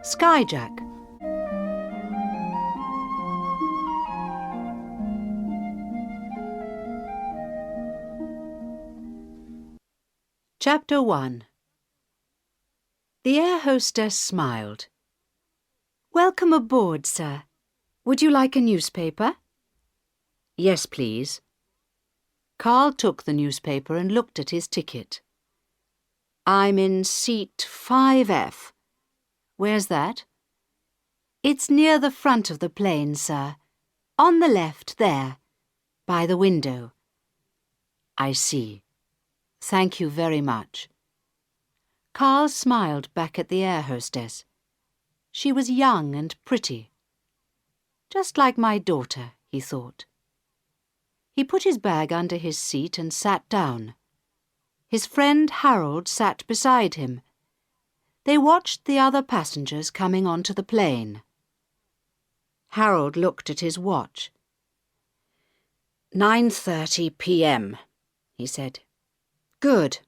Skyjack. Chapter 1. The air hostess smiled. "Welcome aboard, sir. Would you like a newspaper?" "Yes, please." Carl took the newspaper and looked at his ticket. "I'm in seat 5F. Where's that?" "It's near the front of the plane, sir. On the left, there. By the window." "I see. Thank you very much." Carl smiled back at the air hostess. She was young and pretty. Just like my daughter, he thought. He put his bag under his seat and sat down. His friend Harold sat beside him. They watched the other passengers coming onto the plane. Harold looked at his watch. 9:30 p.m., he said. "Good.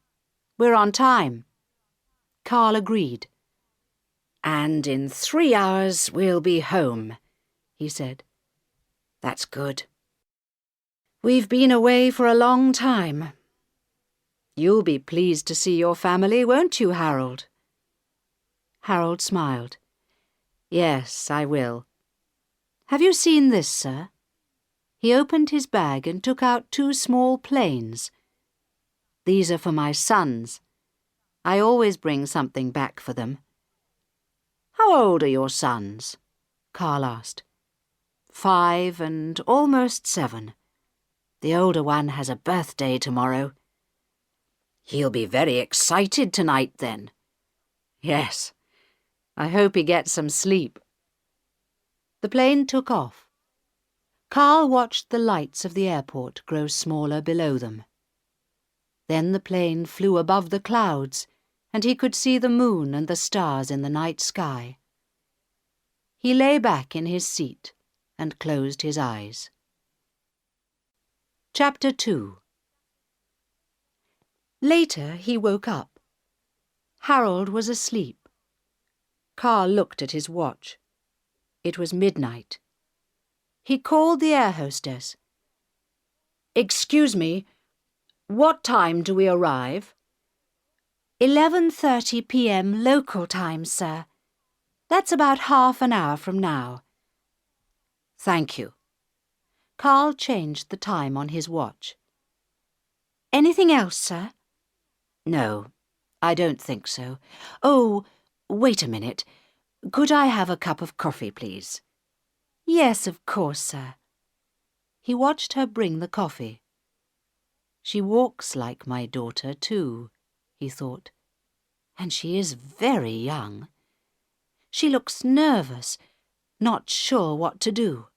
We're on time." Carl agreed. "And in 3 hours we'll be home," he said. "That's good. We've been away for a long time. You'll be pleased to see your family, won't you, Harold?" Harold smiled. "Yes, I will. Have you seen this, sir?" He opened his bag and took out 2 small planes. "These are for my sons. I always bring something back for them." "How old are your sons?" Carl asked. 5 and almost 7. The older one has a birthday tomorrow." "He'll be very excited tonight, then." "Yes. I hope he gets some sleep." The plane took off. Carl watched the lights of the airport grow smaller below them. Then the plane flew above the clouds, and he could see the moon and the stars in the night sky. He lay back in his seat and closed his eyes. Chapter 2. Later he woke up. Harold was asleep. Carl looked at his watch. It was midnight. He called the air hostess. "Excuse me, what time do we arrive?" 11:30 p.m. local time, sir. That's about half an hour from now." "Thank you." Carl changed the time on his watch. "Anything else, sir?" "No, I don't think so. Oh, wait a minute. Could I have a cup of coffee, please?" "Yes, of course, sir." He watched her bring the coffee. "She walks like my daughter, too," he thought. "And she is very young. She looks nervous, not sure what to do."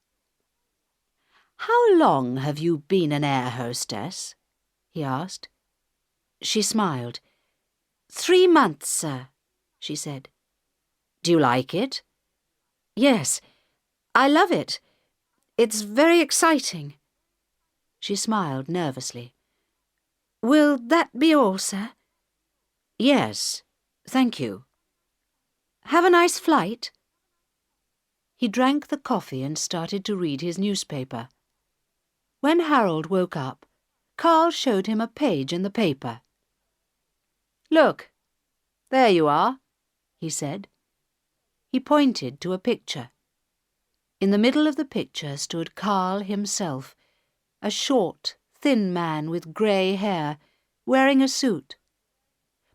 "How long have you been an air hostess?" he asked. She smiled. 3 months, sir," she said. "Do you like it?" "Yes, I love it. It's very exciting." She smiled nervously. "Will that be all, sir?" "Yes, thank you." "Have a nice flight." He drank the coffee and started to read his newspaper. When Harold woke up, Carl showed him a page in the paper. "Look, there you are," he said. He pointed to a picture. In the middle of the picture stood Carl himself, a short, thin man with grey hair, wearing a suit.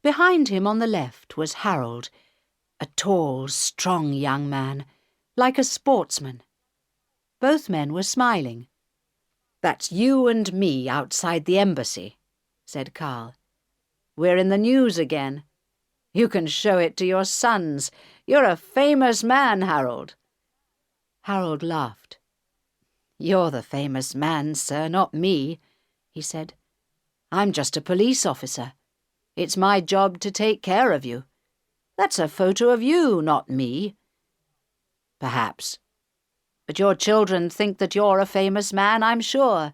Behind him on the left was Harold, a tall, strong young man, like a sportsman. Both men were smiling. "That's you and me outside the embassy," said Carl. "We're in the news again. You can show it to your sons. You're a famous man, Harold." Harold laughed. "You're the famous man, sir, not me," he said. "I'm just a police officer. It's my job to take care of you. That's a photo of you, not me." "Perhaps. But your children think that you're a famous man, I'm sure.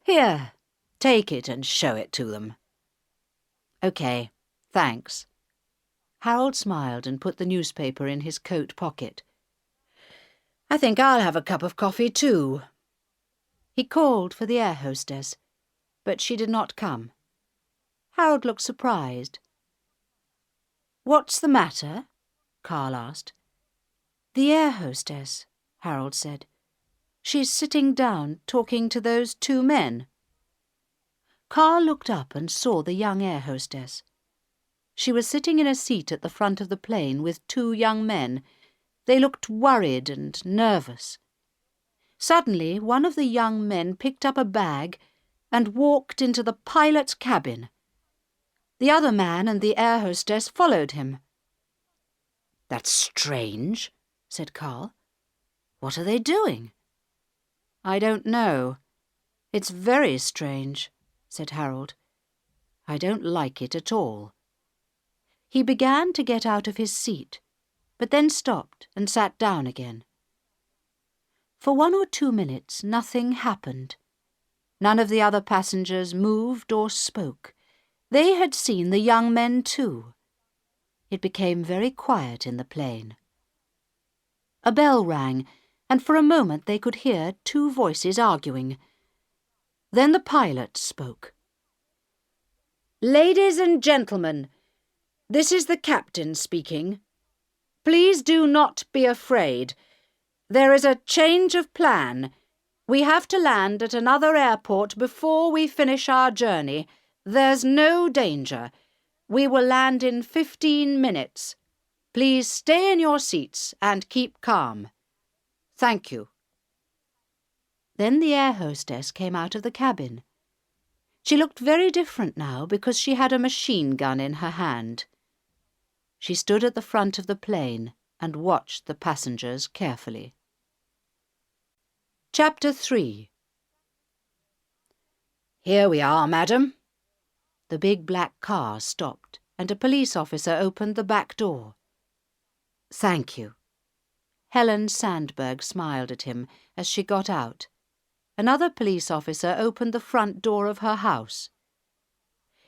Here, take it and show it to them." "Okay, thanks." Harold smiled and put the newspaper in his coat pocket. "I think I'll have a cup of coffee too." He called for the air hostess, but she did not come. Harold looked surprised. "What's the matter?" Carl asked. "The air hostess," Harold said. "She's sitting down talking to those two men." Carl looked up and saw the young air hostess. She was sitting in a seat at the front of the plane with two young men. They looked worried and nervous. Suddenly, one of the young men picked up a bag and walked into the pilot's cabin. The other man and the air hostess followed him. "That's strange," said Carl. "What are they doing?" "I don't know. It's very strange," said Harold. "I don't like it at all." He began to get out of his seat, but then stopped and sat down again. For 1 or 2 minutes nothing happened. None of the other passengers moved or spoke. They had seen the young men too. It became very quiet in the plane. A bell rang, and for a moment they could hear 2 voices arguing. Then the pilot spoke. "Ladies and gentlemen, this is the captain speaking. Please do not be afraid. There is a change of plan. We have to land at another airport before we finish our journey. There's no danger. We will land in 15 minutes. Please stay in your seats and keep calm. Thank you." Then the air hostess came out of the cabin. She looked very different now because she had a machine gun in her hand. She stood at the front of the plane and watched the passengers carefully. Chapter 3. "Here we are, madam." The big black car stopped, and a police officer opened the back door. "Thank you." Helen Sandberg smiled at him as she got out. Another police officer opened the front door of her house.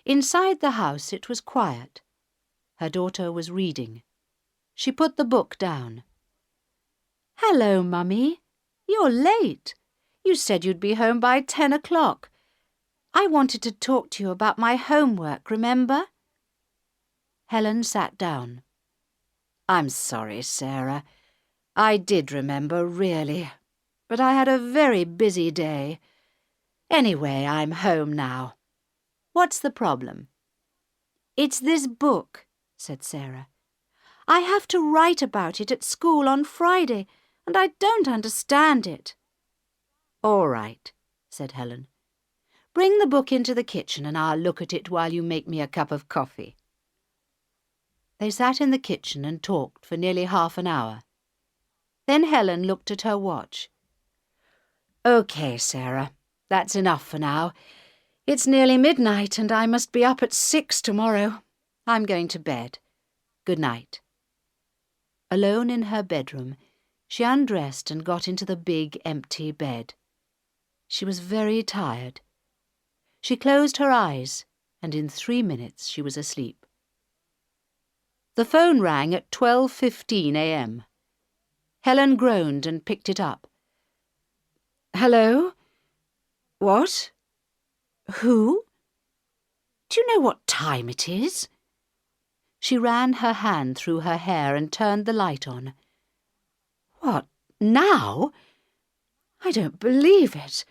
Inside the house it was quiet. Her daughter was reading. She put the book down. "Hello, Mummy. You're late. You said you'd be home by 10 o'clock. I wanted to talk to you about my homework, remember?" Helen sat down. "I'm sorry, Sarah. I did remember, really. But I had a very busy day. Anyway, I'm home now. What's the problem?" "It's this book," said Sarah. "I have to write about it at school on Friday, and I don't understand it." "All right," said Helen. "Bring the book into the kitchen and I'll look at it while you make me a cup of coffee." They sat in the kitchen and talked for nearly half an hour. Then Helen looked at her watch. "OK, Sarah, that's enough for now. It's nearly midnight and I must be up at 6 tomorrow. I'm going to bed. Good night." Alone in her bedroom, she undressed and got into the big, empty bed. She was very tired. She closed her eyes, and in 3 minutes she was asleep. The phone rang at 12:15 a.m. Helen groaned and picked it up. "Hello? What? Who? Do you know what time it is?" She ran her hand through her hair and turned the light on. "What, now? I don't believe it.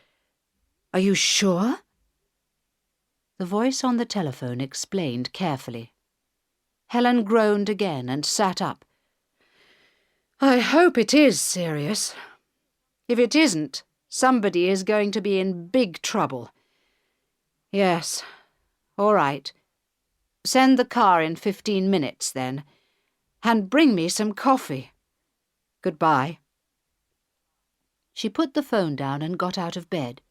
Are you sure?" The voice on the telephone explained carefully. Helen groaned again and sat up. "I hope it is serious. If it isn't, somebody is going to be in big trouble. Yes, all right. Send the car in 15 minutes, then. And bring me some coffee. Goodbye." She put the phone down and got out of bed.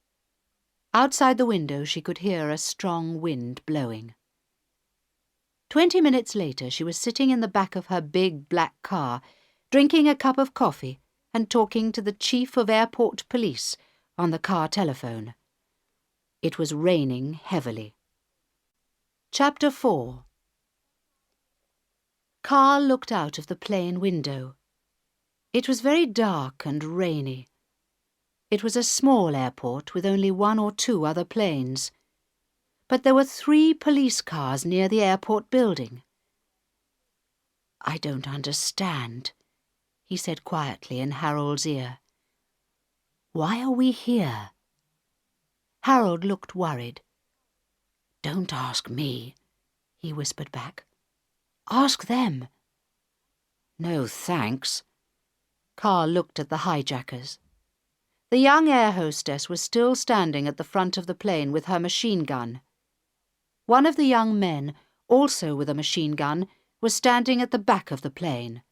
Outside the window she could hear a strong wind blowing. 20 minutes later she was sitting in the back of her big black car, drinking a cup of coffee and talking to the chief of airport police on the car telephone. It was raining heavily. Chapter 4. Carl looked out of the plane window. It was very dark and rainy. It was a small airport with only 1 or 2 other planes. But there were 3 police cars near the airport building. "I don't understand," he said quietly in Harold's ear. "Why are we here?" Harold looked worried. "Don't ask me," he whispered back. "Ask them." "No, thanks." Carl looked at the hijackers. The young air hostess was still standing at the front of the plane with her machine gun. One of the young men, also with a machine gun, was standing at the back of the plane.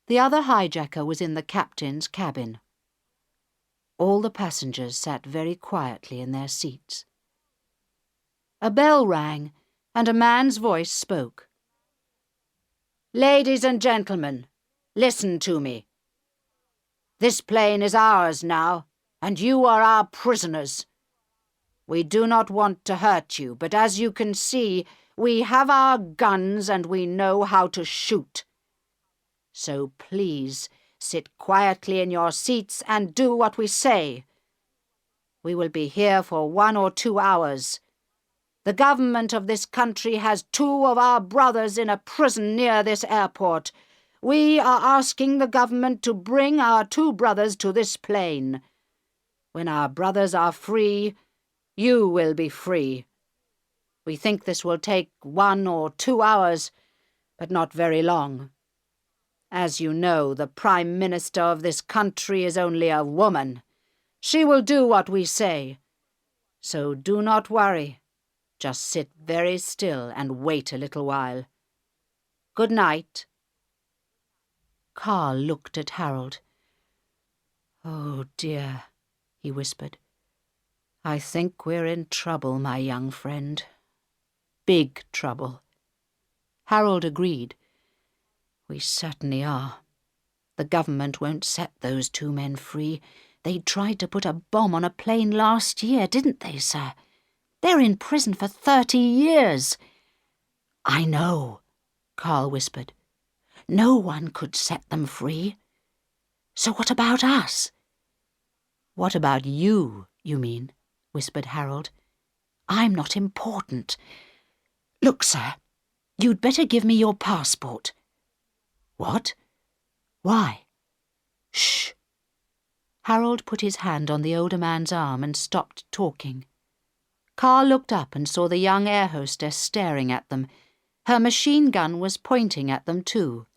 The other hijacker was in the captain's cabin. All the passengers sat very quietly in their seats. A bell rang, and a man's voice spoke. "Ladies and gentlemen, listen to me. This plane is ours now, and you are our prisoners. We do not want to hurt you, but as you can see, we have our guns and we know how to shoot. So please, sit quietly in your seats and do what we say. We will be here for 1 or 2 hours. The government of this country has 2 of our brothers in a prison near this airport. We are asking the government to bring our 2 brothers to this plane. When our brothers are free, you will be free. We think this will take 1 or 2 hours, but not very long. As you know, the Prime Minister of this country is only a woman. She will do what we say. So do not worry. Just sit very still and wait a little while. Good night." Carl looked at Harold. "Oh dear," he whispered. "I think we're in trouble, my young friend. Big trouble." Harold agreed. "We certainly are. The government won't set those 2 men free. They tried to put a bomb on a plane last year, didn't they, sir? They're in prison for 30 years. "I know," Carl whispered. "No one could set them free. So what about us?" "What about you, you mean?" whispered Harold. "I'm not important. Look, sir, you'd better give me your passport." "What? Why?" "Shh." Harold put his hand on the older man's arm and stopped talking. Carl looked up and saw the young air hostess staring at them. Her machine gun was pointing at them too.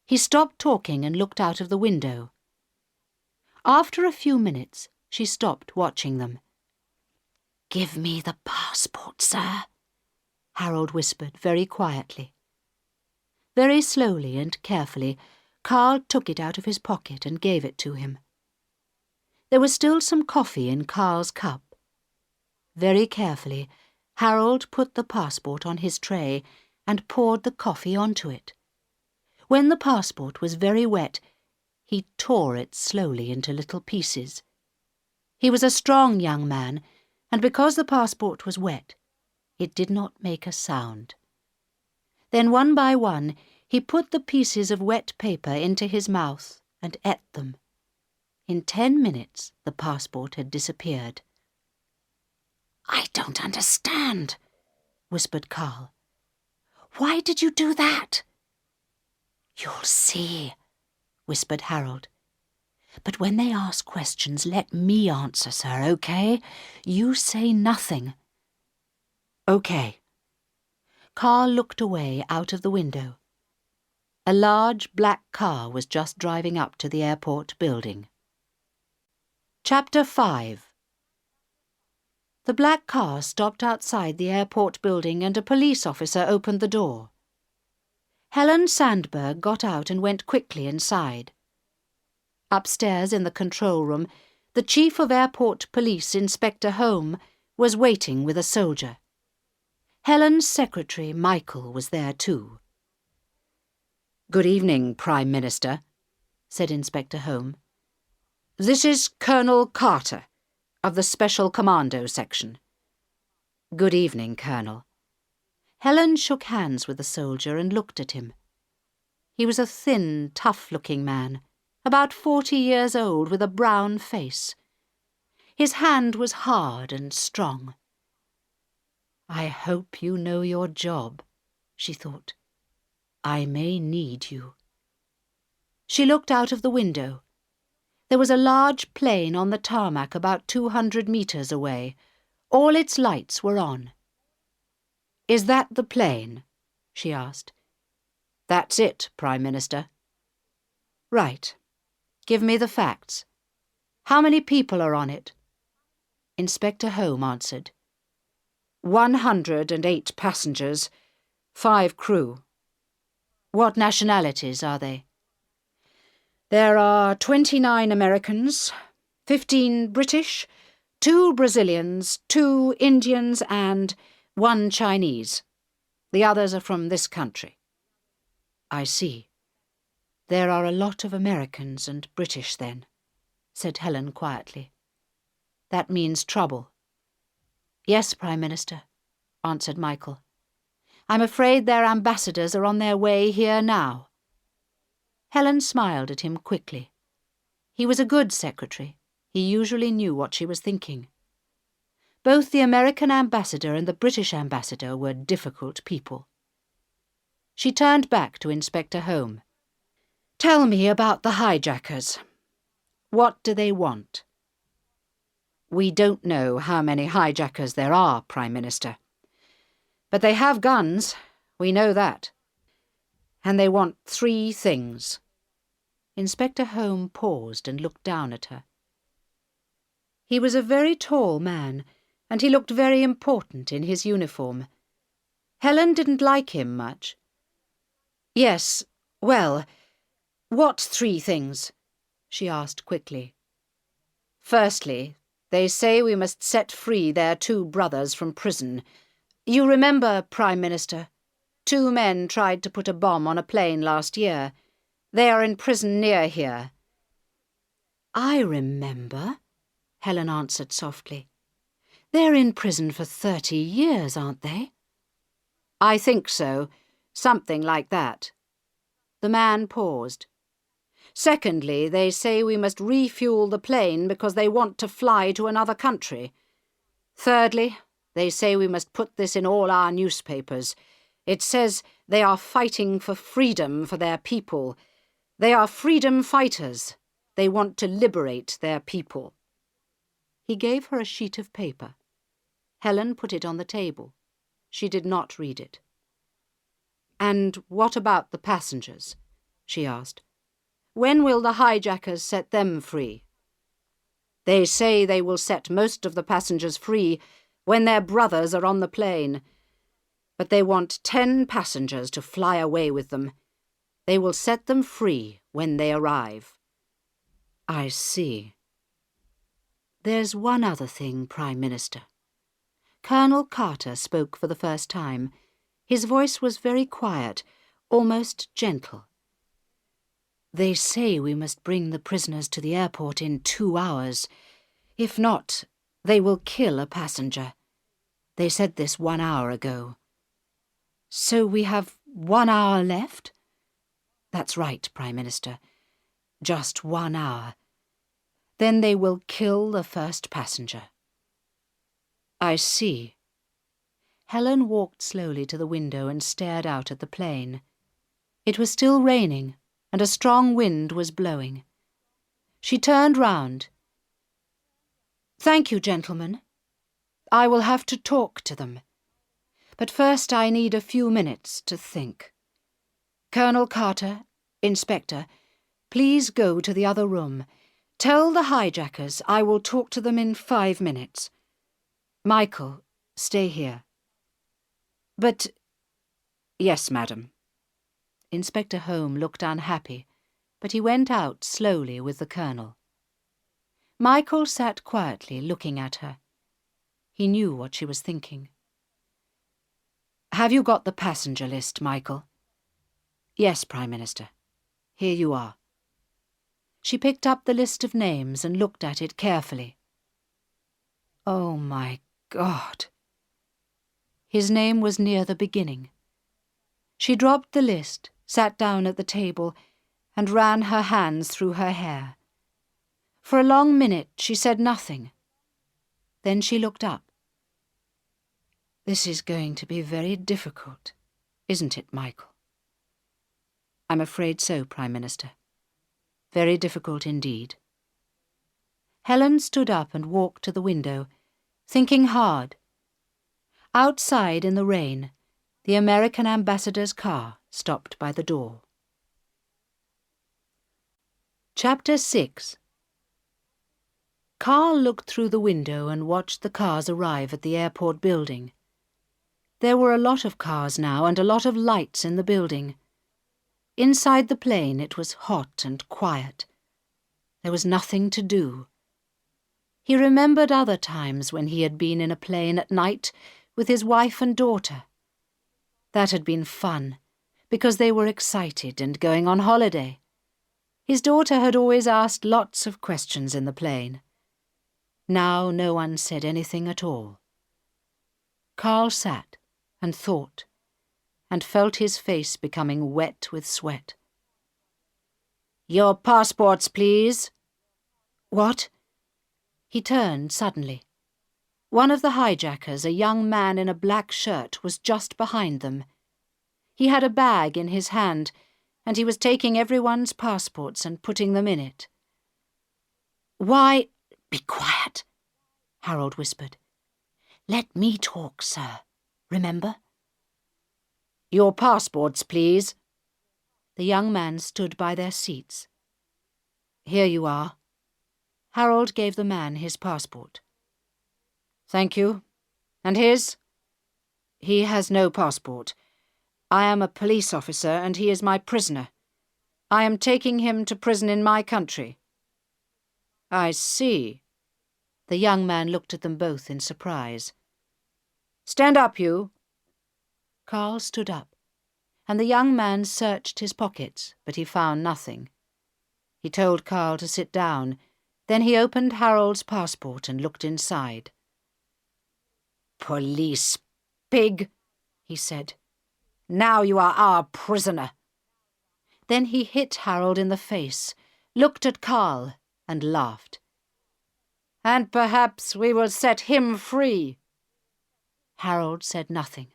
He stopped talking and looked out of the window. After a few minutes, she stopped watching them. "Give me the passport, sir," Harold whispered very quietly. Very slowly and carefully, Carl took it out of his pocket and gave it to him. There was still some coffee in Carl's cup. Very carefully, Harold put the passport on his tray and poured the coffee onto it. When the passport was very wet, he tore it slowly into little pieces. He was a strong young man, and because the passport was wet, it did not make a sound. Then one by one, he put the pieces of wet paper into his mouth and ate them. In 10 minutes, the passport had disappeared. "I don't understand," whispered Carl. "Why did you do that?" "You'll see," whispered Harold. "But when they ask questions, let me answer, sir, okay? You say nothing." "Okay." Carl looked away out of the window. A large black car was just driving up to the airport building. Chapter 5. The black car stopped outside the airport building and a police officer opened the door. Helen Sandberg got out and went quickly inside. Upstairs in the control room, the Chief of Airport Police, Inspector Home, was waiting with a soldier. Helen's secretary, Michael, was there too. "Good evening, Prime Minister," said Inspector Home. "This is Colonel Carter, of the Special Commando Section." "Good evening, Colonel." Helen shook hands with the soldier and looked at him. He was a thin, tough-looking man, about 40 years old, with a brown face. His hand was hard and strong. "I hope you know your job," she thought. "I may need you." She looked out of the window. There was a large plane on the tarmac about 200 meters away. All its lights were on. "Is that the plane?" she asked. "That's it, Prime Minister." "Right. Give me the facts. How many people are on it?" Inspector Home answered. 108 passengers, 5 crew. What nationalities are they? There are 29 Americans, 15 British, 2 Brazilians, 2 Indians and 1 Chinese. The others are from this country. "I see. There are a lot of Americans and British then," said Helen quietly. "That means trouble." "Yes, Prime Minister," answered Michael. "I'm afraid their ambassadors are on their way here now." Helen smiled at him quickly. He was a good secretary. He usually knew what she was thinking. Both the American ambassador and the British ambassador were difficult people. She turned back to Inspector Home. "Tell me about the hijackers. What do they want?" "We don't know how many hijackers there are, Prime Minister. But they have guns, we know that. And they want 3 things. Inspector Home paused and looked down at her. He was a very tall man, and he looked very important in his uniform. Helen didn't like him much. "Yes, well, what 3 things?" she asked quickly. "Firstly, they say we must set free their 2 brothers from prison. You remember, Prime Minister, 2 men tried to put a bomb on a plane last year. They are in prison near here." "I remember," Helen answered softly. "They're in prison for 30 years, aren't they?" "I think so. Something like that." The man paused. "Secondly, they say we must refuel the plane because they want to fly to another country. Thirdly, they say we must put this in all our newspapers. It says they are fighting for freedom for their people. They are freedom fighters. They want to liberate their people." He gave her a sheet of paper. Helen put it on the table. She did not read it. "And what about the passengers?" she asked. "When will the hijackers set them free?" "They say they will set most of the passengers free when their brothers are on the plane. But they want 10 passengers to fly away with them. They will set them free when they arrive." "I see." "There's one other thing, Prime Minister." Colonel Carter spoke for the first time. His voice was very quiet, almost gentle. "They say we must bring the prisoners to the airport in 2 hours. If not, they will kill a passenger. They said this 1 hour ago." "So we have 1 hour left?" "That's right, Prime Minister. Just 1 hour. Then they will kill the first passenger." "I see." Helen walked slowly to the window and stared out at the plane. It was still raining, and a strong wind was blowing. She turned round. "Thank you, gentlemen. I will have to talk to them. But first I need a few minutes to think. Colonel Carter, Inspector, please go to the other room. Tell the hijackers I will talk to them in 5 minutes. Michael, stay here." "But—" "Yes, madam." Inspector Home looked unhappy, but he went out slowly with the Colonel. Michael sat quietly looking at her. He knew what she was thinking. "Have you got the passenger list, Michael?" "Yes, Prime Minister. Here you are." She picked up the list of names and looked at it carefully. "Oh, my God!" His name was near the beginning. She dropped the list sat down at the table, and ran her hands through her hair. For a long minute she said nothing. Then she looked up. "This is going to be very difficult, isn't it, Michael?" "I'm afraid so, Prime Minister. Very difficult indeed." Helen stood up and walked to the window, thinking hard. Outside in the rain, the American ambassador's car stopped by the door. Chapter 6. Carl looked through the window and watched the cars arrive at the airport building. There were a lot of cars now and a lot of lights in the building. Inside the plane it was hot and quiet. There was nothing to do. He remembered other times when he had been in a plane at night with his wife and daughter. That had been fun, because they were excited and going on holiday. His daughter had always asked lots of questions in the plane. Now no one said anything at all. Carl sat and thought, and felt his face becoming wet with sweat. "Your passports, please." "What?" He turned suddenly. One of the hijackers, a young man in a black shirt, was just behind them. He had a bag in his hand, and he was taking everyone's passports and putting them in it. "Why—" "Be quiet," Harold whispered. "Let me talk, sir. Remember?" "Your passports, please." The young man stood by their seats. "Here you are." Harold gave the man his passport. "Thank you. And his?" "He has no passport. I am a police officer and he is my prisoner. I am taking him to prison in my country." "I see." The young man looked at them both in surprise. "Stand up, you." Carl stood up, and the young man searched his pockets, but he found nothing. He told Carl to sit down. Then he opened Harold's passport and looked inside. "Police pig," he said. "Now you are our prisoner." Then he hit Harold in the face, looked at Carl, and laughed. "And perhaps we will set him free." Harold said nothing.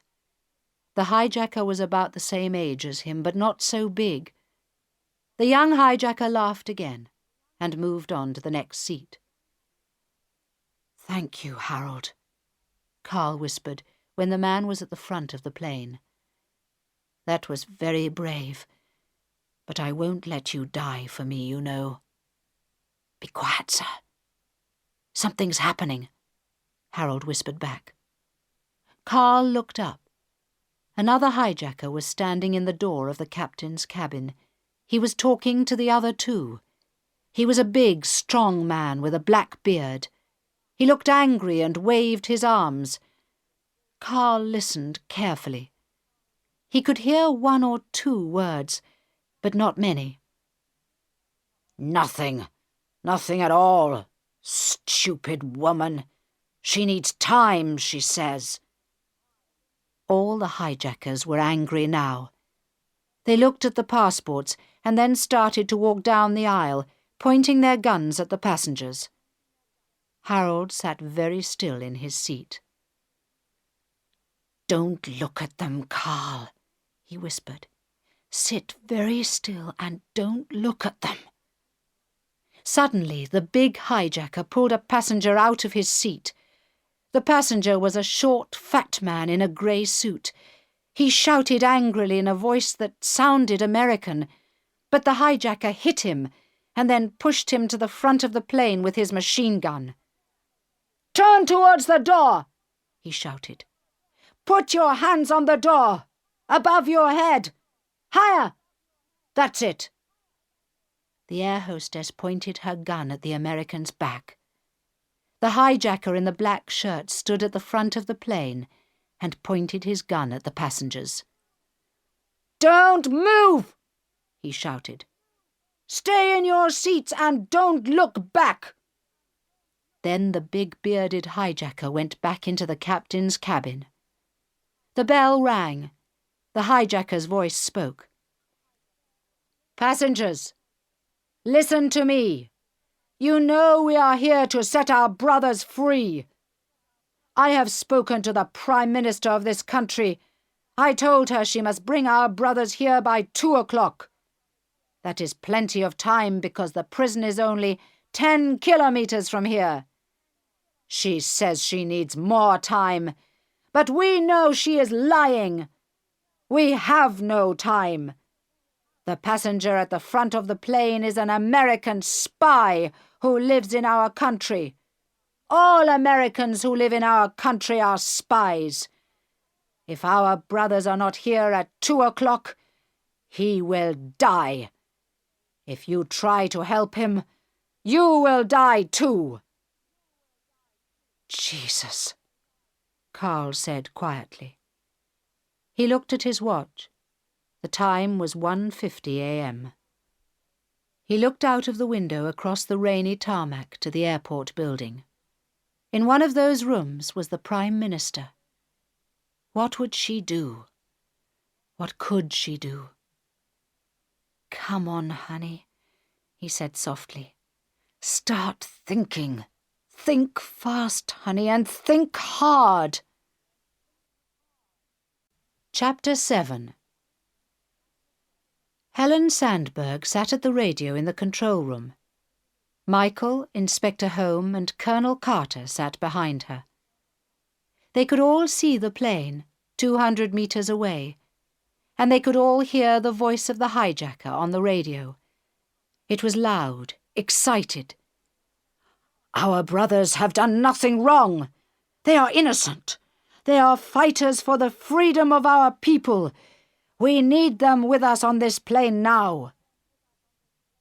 The hijacker was about the same age as him, but not so big. The young hijacker laughed again and moved on to the next seat. "Thank you, Harold," Carl whispered when the man was at the front of the plane. "That was very brave, but I won't let you die for me, you know." "Be quiet, sir. Something's happening," Harold whispered back. Carl looked up. Another hijacker was standing in the door of the captain's cabin. He was talking to the other two. He was a big, strong man with a black beard. He looked angry and waved his arms. Carl listened carefully. He could hear one or two words, but not many. "Nothing. Nothing at all. Stupid woman. She needs time, she says." All the hijackers were angry now. They looked at the passports and then started to walk down the aisle, pointing their guns at the passengers. Harold sat very still in his seat. "Don't look at them, Carl," he whispered. "Sit very still and don't look at them." Suddenly, the big hijacker pulled a passenger out of his seat. The passenger was a short, fat man in a grey suit. He shouted angrily in a voice that sounded American, but the hijacker hit him and then pushed him to the front of the plane with his machine gun. "Turn towards the door," he shouted. "Put your hands on the door, above your head. Higher. That's it." The air hostess pointed her gun at the American's back. The hijacker in the black shirt stood at the front of the plane and pointed his gun at the passengers. "Don't move!" he shouted. "Stay in your seats and don't look back." Then the big bearded hijacker went back into the captain's cabin. The bell rang. The hijacker's voice spoke. Passengers, listen to me. You know we are here to set our brothers free. I have spoken to the Prime Minister of this country. I told her she must bring our brothers here by 2 o'clock. That is plenty of time because the prison is only 10 kilometers from here. She says she needs more time, but we know she is lying. We have no time. The passenger at the front of the plane is an American spy who lives in our country. All Americans who live in our country are spies. If our brothers are not here at 2 o'clock, he will die. If you try to help him, you will die too. Jesus, Carl said quietly. He looked at his watch. The time was 1:50 a.m. He looked out of the window across the rainy tarmac to the airport building. In one of those rooms was the Prime Minister. What would she do? What could she do? Come on, honey, he said softly. Start thinking. Think fast, honey, and think hard. Chapter 7. Helen Sandberg sat at the radio in the control room. Michael, Inspector Home, and Colonel Carter sat behind her. They could all see the plane, 200 meters away, and they could all hear the voice of the hijacker on the radio. It was loud, excited. Our brothers have done nothing wrong. They are innocent. They are fighters for the freedom of our people. We need them with us on this plane now.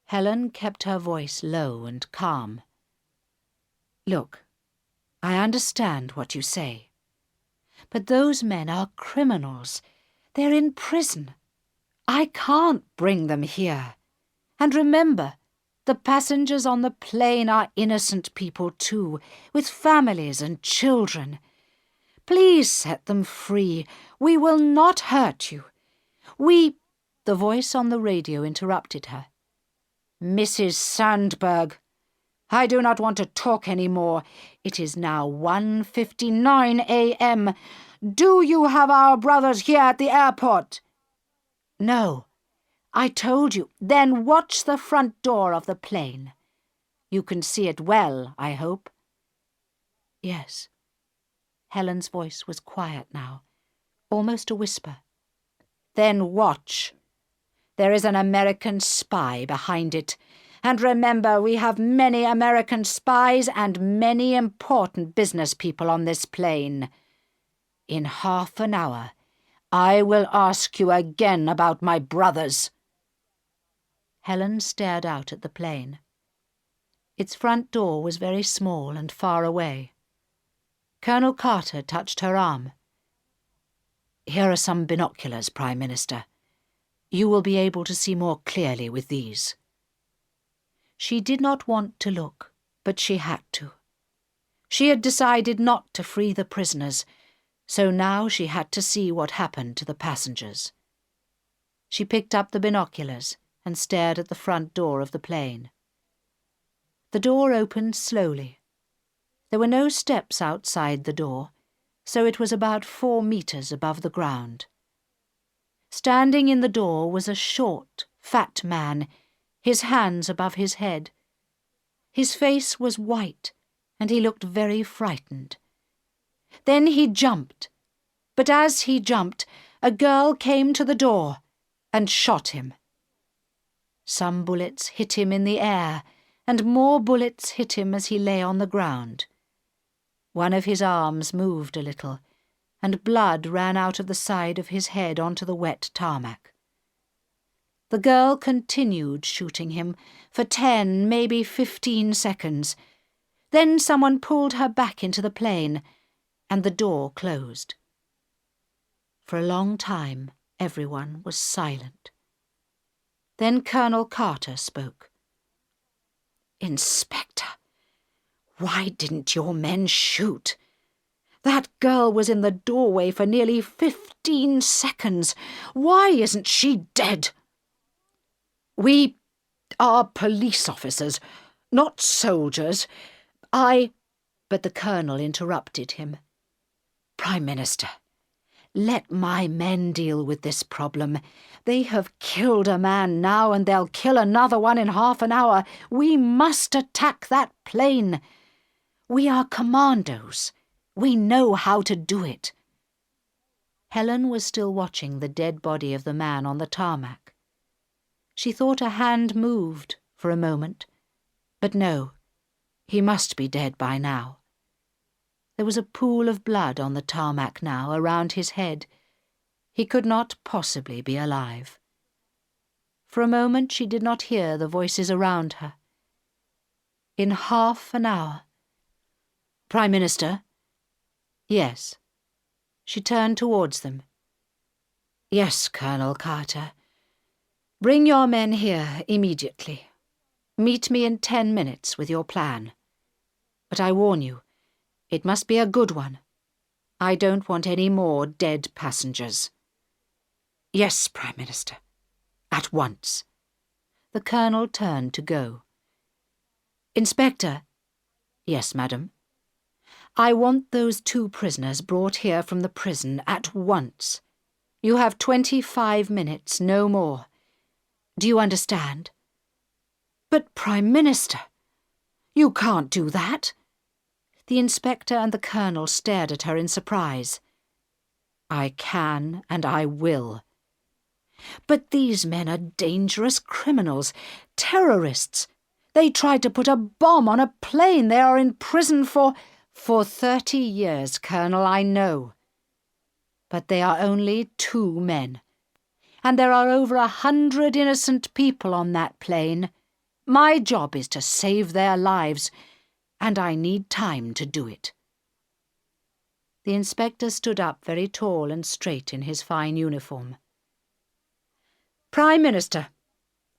Helen kept her voice low and calm. Look, I understand what you say. But those men are criminals. They're in prison. I can't bring them here. And remember, the passengers on the plane are innocent people too, with families and children. Please set them free. We will not hurt you. The voice on the radio interrupted her. Mrs. Sandberg, I do not want to talk any more. It is now 1:59 a.m. Do you have our brothers here at the airport? No. I told you. Then watch the front door of the plane. You can see it well, I hope. Yes. Helen's voice was quiet now, almost a whisper. Then watch. There is an American spy behind it. And remember, we have many American spies and many important business people on this plane. In half an hour, I will ask you again about my brothers. Helen stared out at the plane. Its front door was very small and far away. Colonel Carter touched her arm. Here are some binoculars, Prime Minister. You will be able to see more clearly with these. She did not want to look, but she had to. She had decided not to free the prisoners, so now she had to see what happened to the passengers. She picked up the binoculars and stared at the front door of the plane. The door opened slowly. There were no steps outside the door, so it was about 4 meters above the ground. Standing in the door was a short, fat man, his hands above his head. His face was white, and he looked very frightened. Then he jumped, but as he jumped, a girl came to the door and shot him. Some bullets hit him in the air, and more bullets hit him as he lay on the ground. One of his arms moved a little, and blood ran out of the side of his head onto the wet tarmac. The girl continued shooting him for 10, maybe 15 seconds. Then someone pulled her back into the plane, and the door closed. For a long time, everyone was silent. Then Colonel Carter spoke. Inspector, why didn't your men shoot? That girl was in the doorway for nearly 15 seconds. Why isn't she dead? We are police officers, not soldiers. But the Colonel interrupted him. Prime Minister, let my men deal with this problem. They have killed a man now and they'll kill another one in half an hour. We must attack that plane. We are commandos. We know how to do it. Helen was still watching the dead body of the man on the tarmac. She thought a hand moved for a moment, but no, he must be dead by now. There was a pool of blood on the tarmac now around his head. He could not possibly be alive. For a moment she did not hear the voices around her. In half an hour. Prime Minister? Yes. She turned towards them. Yes, Colonel Carter. Bring your men here immediately. Meet me in 10 minutes with your plan. But I warn you, it must be a good one. I don't want any more dead passengers. Yes, Prime Minister. At once. The Colonel turned to go. Inspector. Yes, madam. I want those 2 prisoners brought here from the prison at once. You have 25 minutes, no more. Do you understand? But, Prime Minister, you can't do that. The inspector and the Colonel stared at her in surprise. I can and I will. But these men are dangerous criminals, terrorists. They tried to put a bomb on a plane. They are in prison for 30 years, Colonel, I know. But they are only 2 men. And there are over 100 innocent people on that plane. My job is to save their lives, and I need time to do it. The inspector stood up very tall and straight in his fine uniform. Prime Minister,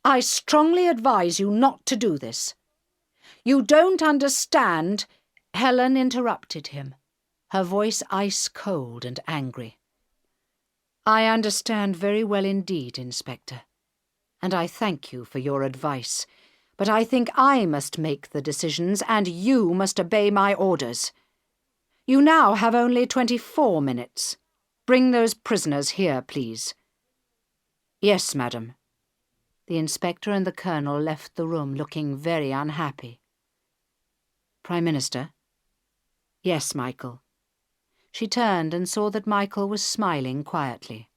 I strongly advise you not to do this. You don't understand. Helen interrupted him, her voice ice-cold and angry. I understand very well indeed, Inspector, and I thank you for your advice. But I think I must make the decisions and you must obey my orders. You now have only 24 minutes. Bring those prisoners here, please. Yes, madam. The inspector and the Colonel left the room looking very unhappy. Prime Minister? Yes, Michael. She turned and saw that Michael was smiling quietly.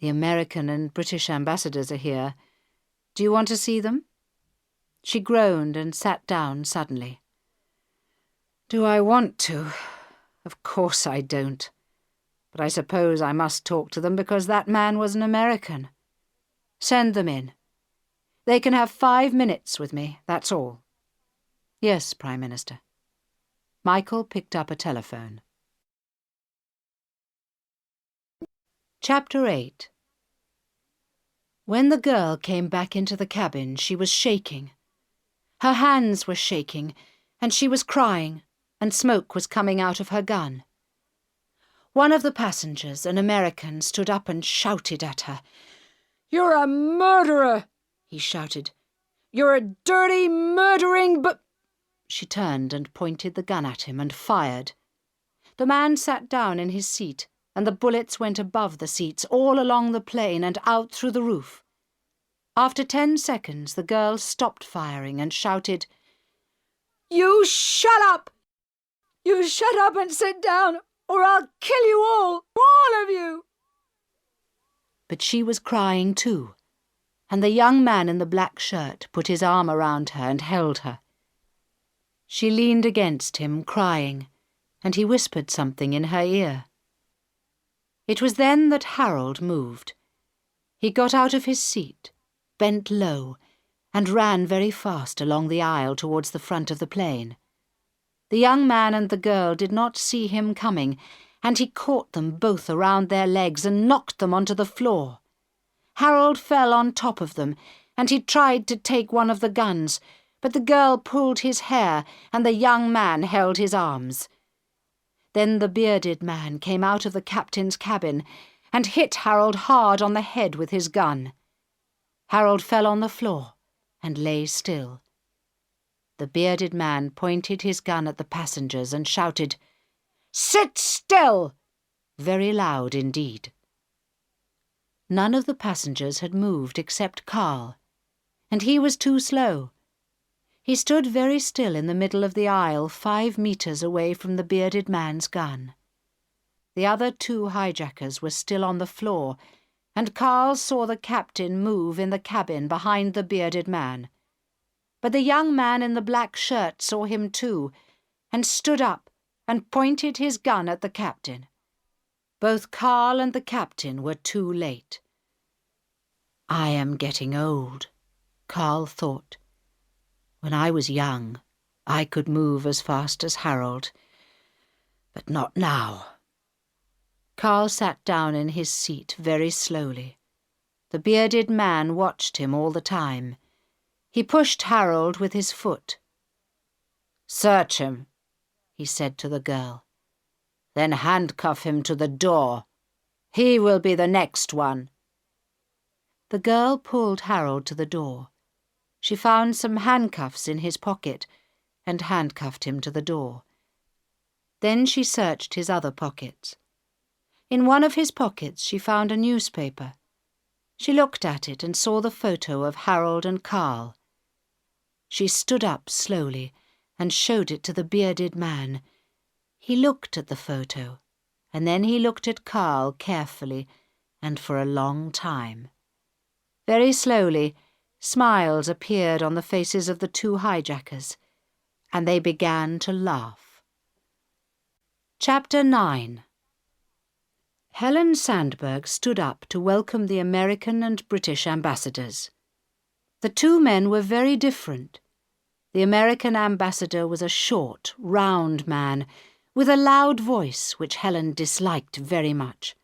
The American and British ambassadors are here. Do you want to see them? She groaned and sat down suddenly. Do I want to? Of course I don't. But I suppose I must talk to them because that man was an American. Send them in. They can have 5 minutes with me, that's all. Yes, Prime Minister. Michael picked up a telephone. Chapter 8. When the girl came back into the cabin, she was shaking. Her hands were shaking, and she was crying, and smoke was coming out of her gun. One of the passengers, an American, stood up and shouted at her. You're a murderer, he shouted. You're a dirty, murdering She turned and pointed the gun at him and fired. The man sat down in his seat, and the bullets went above the seats, all along the plane and out through the roof. After 10 seconds, the girl stopped firing and shouted, You shut up! You shut up and sit down, or I'll kill you all of you! But she was crying too, and the young man in the black shirt put his arm around her and held her. She leaned against him, crying, and he whispered something in her ear. It was then that Harold moved. He got out of his seat, bent low, and ran very fast along the aisle towards the front of the plane. The young man and the girl did not see him coming, and he caught them both around their legs and knocked them onto the floor. Harold fell on top of them, and he tried to take one of the guns, but the girl pulled his hair, and the young man held his arms. Then the bearded man came out of the captain's cabin and hit Harold hard on the head with his gun. Harold fell on the floor and lay still. The bearded man pointed his gun at the passengers and shouted, "Sit still!" very loud indeed. None of the passengers had moved except Carl, and he was too slow. He stood very still in the middle of the aisle, 5 meters away from the bearded man's gun. The other 2 hijackers were still on the floor, and Carl saw the captain move in the cabin behind the bearded man. But the young man in the black shirt saw him too, and stood up and pointed his gun at the captain. Both Carl and the captain were too late. "I am getting old," Carl thought. "When I was young, I could move as fast as Harold, but not now." Carl sat down in his seat very slowly. The bearded man watched him all the time. He pushed Harold with his foot. "Search him," he said to the girl. "Then handcuff him to the door. He will be the next one." The girl pulled Harold to the door. She found some handcuffs in his pocket and handcuffed him to the door. Then she searched his other pockets. In one of his pockets she found a newspaper. She looked at it and saw the photo of Harold and Carl. She stood up slowly and showed it to the bearded man. He looked at the photo, and then he looked at Carl carefully and for a long time. Very slowly, smiles appeared on the faces of the 2 hijackers, and they began to laugh. Chapter 9. Helen Sandberg stood up to welcome the American and British ambassadors. The 2 men were very different. The American ambassador was a short, round man with a loud voice which Helen disliked very much.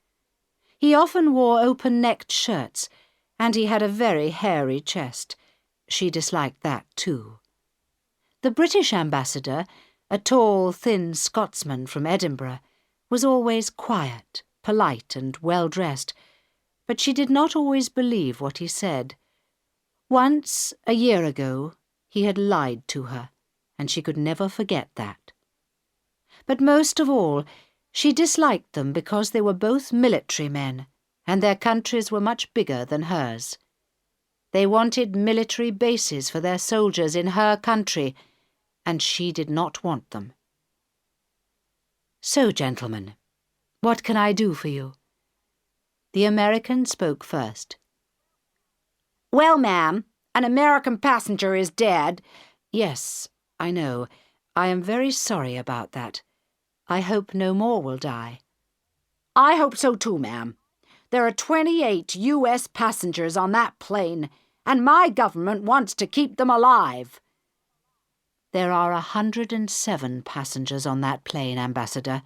He often wore open-necked shirts, and he had a very hairy chest. She disliked that too. The British ambassador, a tall, thin Scotsman from Edinburgh, was always quiet, polite and well-dressed, but she did not always believe what he said. Once, a year ago, he had lied to her, and she could never forget that. But most of all, she disliked them because they were both military men, and their countries were much bigger than hers. They wanted military bases for their soldiers in her country, and she did not want them. "So, gentlemen, what can I do for you?" The American spoke first. "Well, ma'am, an American passenger is dead." "Yes, I know. I am very sorry about that. I hope no more will die." "I hope so too, ma'am. There are 28 U.S. passengers on that plane, and my government wants to keep them alive." "There are 107 passengers on that plane, Ambassador,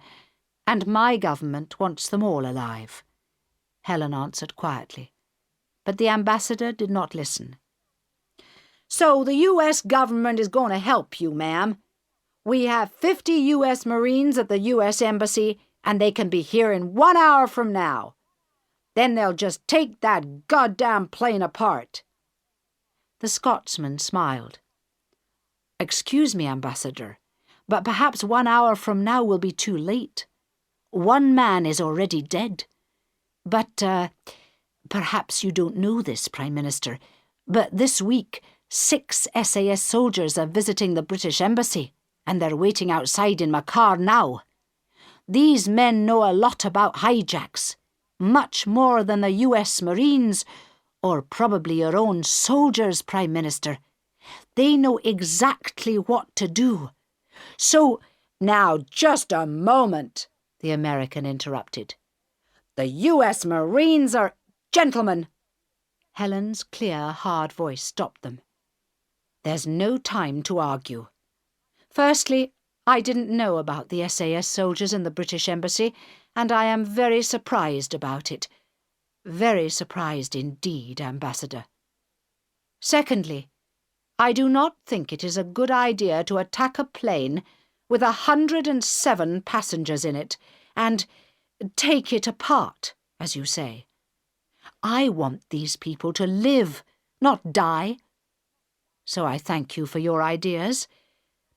and my government wants them all alive," Helen answered quietly. But the ambassador did not listen. "So the U.S. government is going to help you, ma'am. We have 50 U.S. Marines at the U.S. Embassy, and they can be here in 1 hour from now. Then they'll just take that goddamn plane apart." The Scotsman smiled. "Excuse me, Ambassador, but perhaps 1 hour from now will be too late. 1 man is already dead. But, perhaps you don't know this, Prime Minister, but this week 6 SAS soldiers are visiting the British Embassy, and they're waiting outside in my car now. These men know a lot about hijacks, much more than the U.S. Marines, or probably your own soldiers, Prime Minister. They know exactly what to do. So, now just a moment," the American interrupted. "The U.S. Marines are— Gentlemen!" Helen's clear, hard voice stopped them. "There's no time to argue. Firstly, I didn't know about the SAS soldiers in the British Embassy, and I am very surprised about it. Very surprised indeed, Ambassador. Secondly, I do not think it is a good idea to attack a plane with 107 passengers in it and take it apart, as you say. I want these people to live not die. So I thank you for your ideas.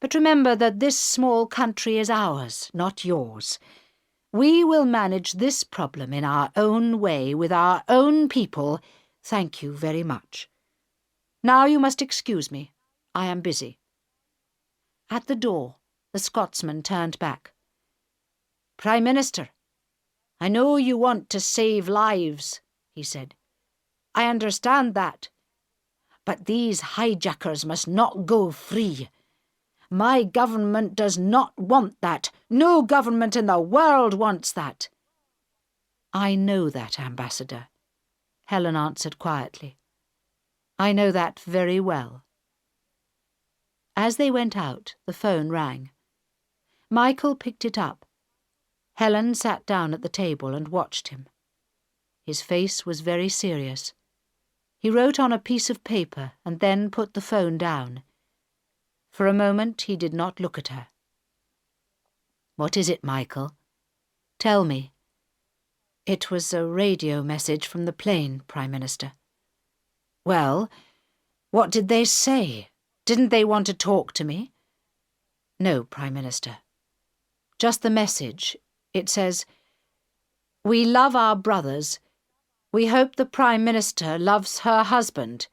But remember that this small country is ours, not yours. We will manage this problem in our own way, with our own people. Thank you very much. Now you must excuse me. I am busy." At the door, the Scotsman turned back. "Prime Minister, I know you want to save lives," he said. "I understand that. But these hijackers must not go free. My government does not want that. No government in the world wants that." "I know that, Ambassador," Helen answered quietly. "I know that very well." As they went out, the phone rang. Michael picked it up. Helen sat down at the table and watched him. His face was very serious. He wrote on a piece of paper and then put the phone down. For a moment he did not look at her. "What is it, Michael? Tell me." "It was a radio message from the plane, Prime Minister." "Well, what did they say? Didn't they want to talk to me?" "No, Prime Minister. Just the message. It says, 'We love our brothers. We hope the Prime Minister loves her husband.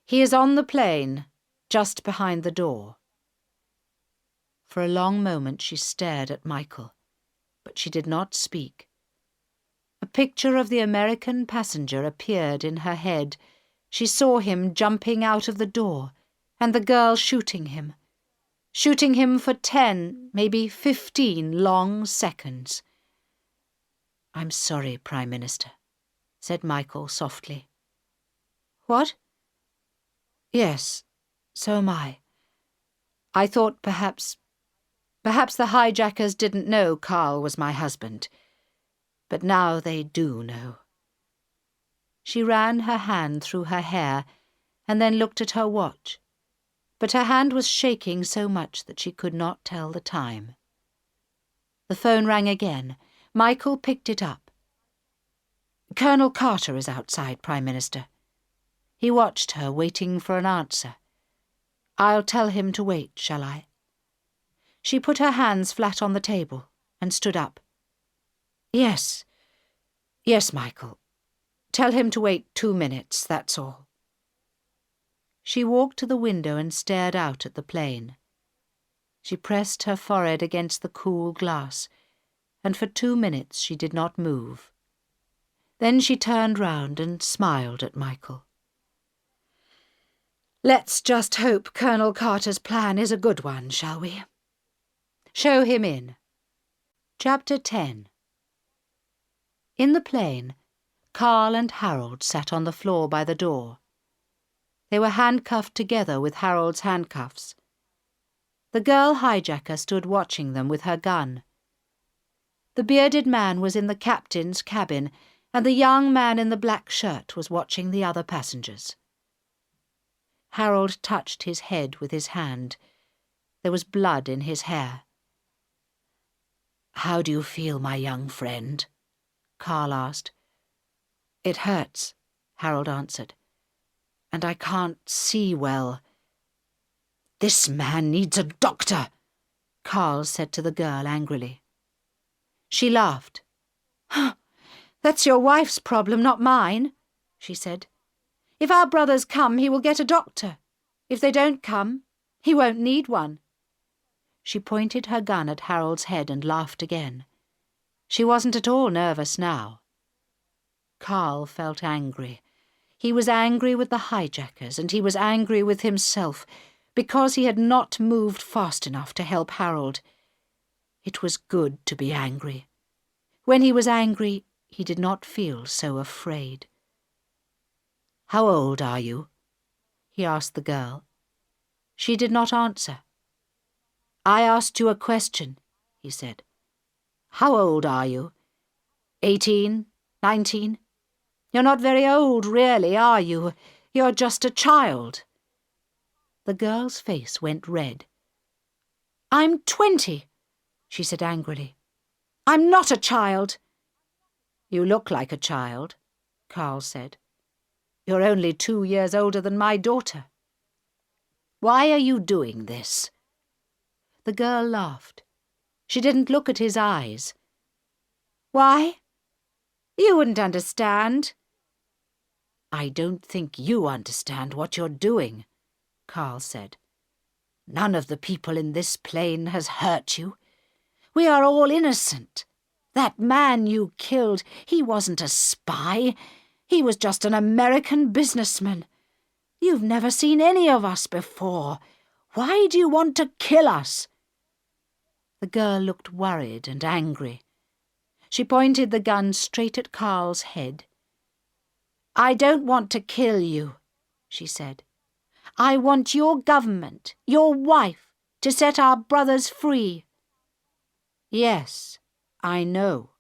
He is on the plane, just behind the door.'" For a long moment she stared at Michael, but she did not speak. A picture of the American passenger appeared in her head. She saw him jumping out of the door, and the girl shooting him for 10, maybe 15 long seconds. "I'm sorry, Prime Minister," said Michael softly. "What?" "Yes, so am I. I thought perhaps the hijackers didn't know Carl was my husband. But now they do know." She ran her hand through her hair and then looked at her watch, but her hand was shaking so much that she could not tell the time. The phone rang again. Michael picked it up. "Colonel Carter is outside, Prime Minister." He watched her, waiting for an answer. "I'll tell him to wait, shall I?" She put her hands flat on the table and stood up. Yes, Michael. Tell him to wait 2 minutes, that's all." She walked to the window and stared out at the plane. She pressed her forehead against the cool glass, and for 2 minutes she did not move. Then she turned round and smiled at Michael. "Let's just hope Colonel Carter's plan is a good one, shall we? Show him in." Chapter 10. In the plane, Carl and Harold sat on the floor by the door. They were handcuffed together with Harold's handcuffs. The girl hijacker stood watching them with her gun. The bearded man was in the captain's cabin, and the young man in the black shirt was watching the other passengers. Harold touched his head with his hand. There was blood in his hair. "How do you feel, my young friend?" Carl asked. "It hurts," Harold answered, "and I can't see well." "This man needs a doctor," Carl said to the girl angrily. She laughed. "That's your wife's problem, not mine," she said. "If our brothers come, he will get a doctor. If they don't come, he won't need one." She pointed her gun at Harold's head and laughed again. She wasn't at all nervous now. Carl felt angry. He was angry with the hijackers, and he was angry with himself because he had not moved fast enough to help Harold. It was good to be angry. When he was angry, he did not feel so afraid. "How old are you?" he asked the girl. She did not answer. "I asked you a question," he said. "How old are you? 18, 19? You're not very old, really, are you? You're just a child." The girl's face went red. "I'm 20, she said angrily. "I'm not a child." "You look like a child," Carl said. You're only 2 years older than my daughter. Why are you doing this?" The girl laughed. She didn't look at his eyes. "Why? You wouldn't understand." "I don't think you understand what you're doing," Carl said. "None of the people in this plane has hurt you. We are all innocent. That man you killed, he wasn't a spy. He was just an American businessman. You've never seen any of us before. Why do you want to kill us?" The girl looked worried and angry. She pointed the gun straight at Carl's head. "I don't want to kill you," she said. "I want your government, your wife, to set our brothers free." "Yes, I know,"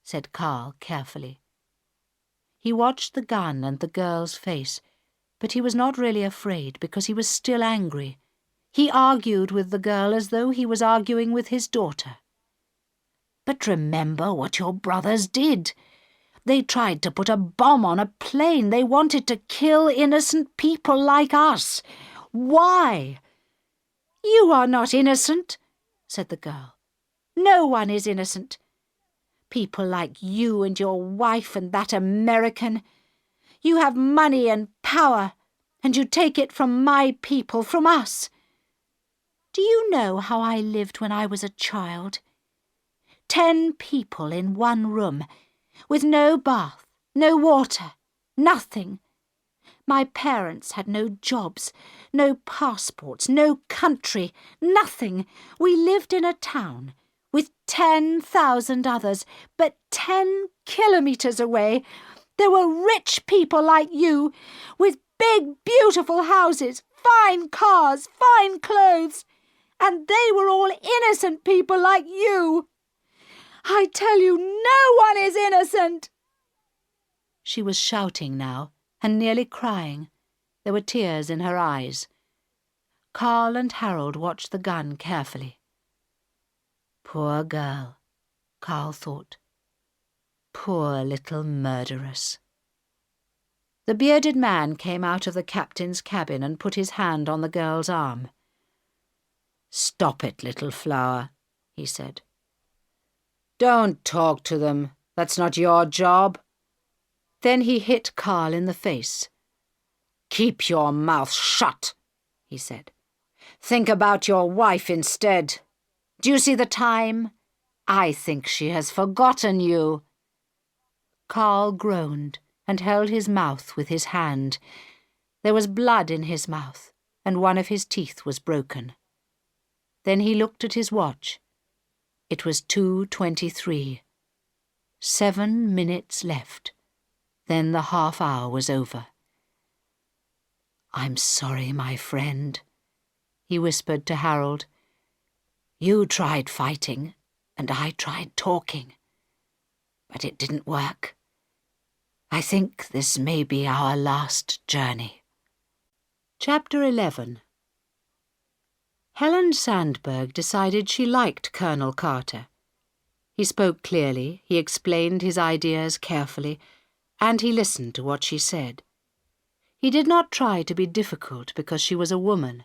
said Carl carefully. He watched the gun and the girl's face, but he was not really afraid because he was still angry. He argued with the girl as though he was arguing with his daughter. "But remember what your brothers did. They tried to put a bomb on a plane. They wanted to kill innocent people like us. Why?" "You are not innocent," said the girl. "No one is innocent. People like you and your wife and that American. You have money and power, and you take it from my people, from us. Do you know how I lived when I was a child? 10 people in one room, with no bath, no water, nothing. My parents had no jobs, no passports, no country, nothing. We lived in a town with 10,000 others, but 10 kilometres away there were rich people like you, with big, beautiful houses, fine cars, fine clothes, and they were all innocent people like you. I tell you, no one is innocent." She was shouting now, and nearly crying. There were tears in her eyes. Carl and Harold watched the gun carefully. Poor girl, Carl thought. Poor little murderess. The bearded man came out of the captain's cabin and put his hand on the girl's arm. "Stop it, little flower," he said. "Don't talk to them. That's not your job." Then he hit Carl in the face. "Keep your mouth shut," he said. "Think about your wife instead. Do you see the time? I think she has forgotten you." Carl groaned and held his mouth with his hand. There was blood in his mouth, and one of his teeth was broken. Then he looked at his watch. It was 2:23. 7 minutes left. Then the half-hour was over. "I'm sorry, my friend," he whispered to Harold. "You tried fighting, and I tried talking. But it didn't work. I think this may be our last journey." Chapter 11. Helen Sandberg decided she liked Colonel Carter. He spoke clearly, he explained his ideas carefully, and he listened to what she said. He did not try to be difficult because she was a woman.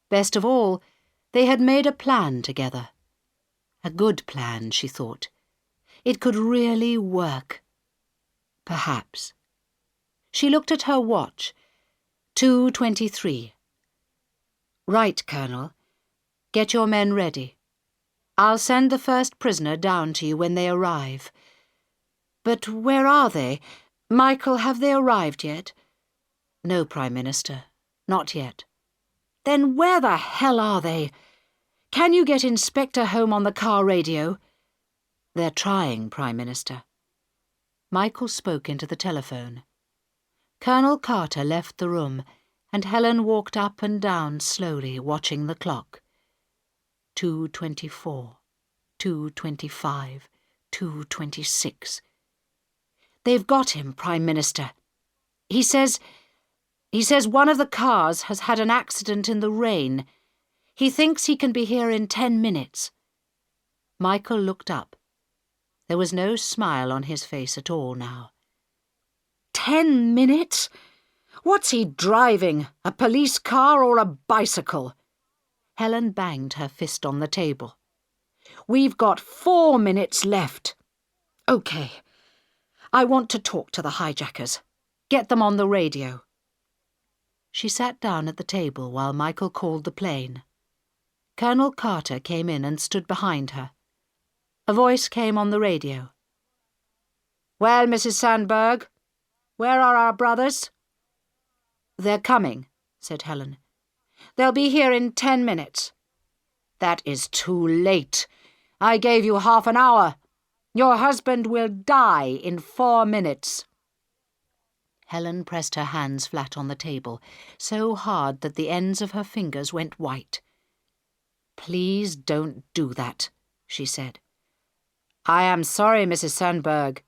Best of all, they had made a plan together. A good plan, she thought. It could really work. Perhaps. She looked at her watch. 2:23. "Right, Colonel. Get your men ready. I'll send the first prisoner down to you when they arrive." "But where are they? Michael, have they arrived yet?" "No, Prime Minister. Not yet." "Then where the hell are they? Can you get Inspector home on the car radio?" "They're trying, Prime Minister." Michael spoke into the telephone. Colonel Carter left the room, and Helen walked up and down slowly, watching the clock. 2:24, 2:25, 2:26. "They've got him, Prime Minister. He says one of the cars has had an accident in the rain. He thinks he can be here in 10 minutes. Michael looked up. There was no smile on his face at all now. 10 minutes? What's he driving, a police car or a bicycle? Helen banged her fist on the table. We've got 4 minutes left. OK. I want to talk to the hijackers. Get them on the radio. She sat down at the table while Michael called the plane. Colonel Carter came in and stood behind her. A voice came on the radio. Well, Mrs. Sandberg, where are our brothers? They're coming, said Helen. They'll be here in 10 minutes. That is too late. I gave you half an hour. Your husband will die in 4 minutes. Helen pressed her hands flat on the table, so hard that the ends of her fingers went white. Please don't do that, she said. I am sorry, Mrs. Sandberg,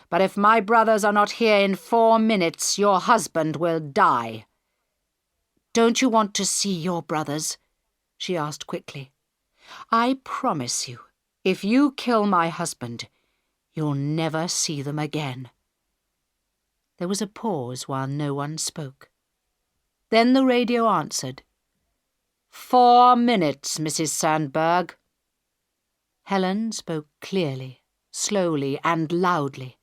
but if my brothers are not here in 4 minutes, your husband will die. Don't you want to see your brothers? She asked quickly. I promise you, if you kill my husband, you'll never see them again. There was a pause while no one spoke. Then the radio answered. 4 minutes, Mrs. Sandberg. Helen spoke clearly, slowly and loudly.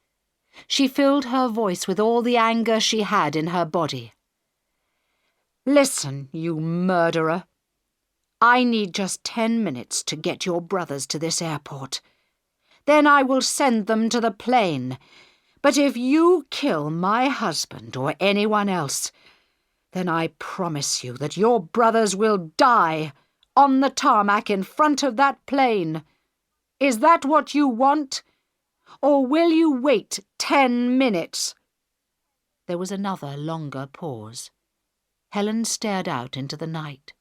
She filled her voice with all the anger she had in her body. Listen, you murderer. I need just 10 minutes to get your brothers to this airport. Then I will send them to the plane. But if you kill my husband or anyone else, then I promise you that your brothers will die on the tarmac in front of that plane. Is that what you want? Or will you wait 10 minutes? There was another longer pause. Helen stared out into the night.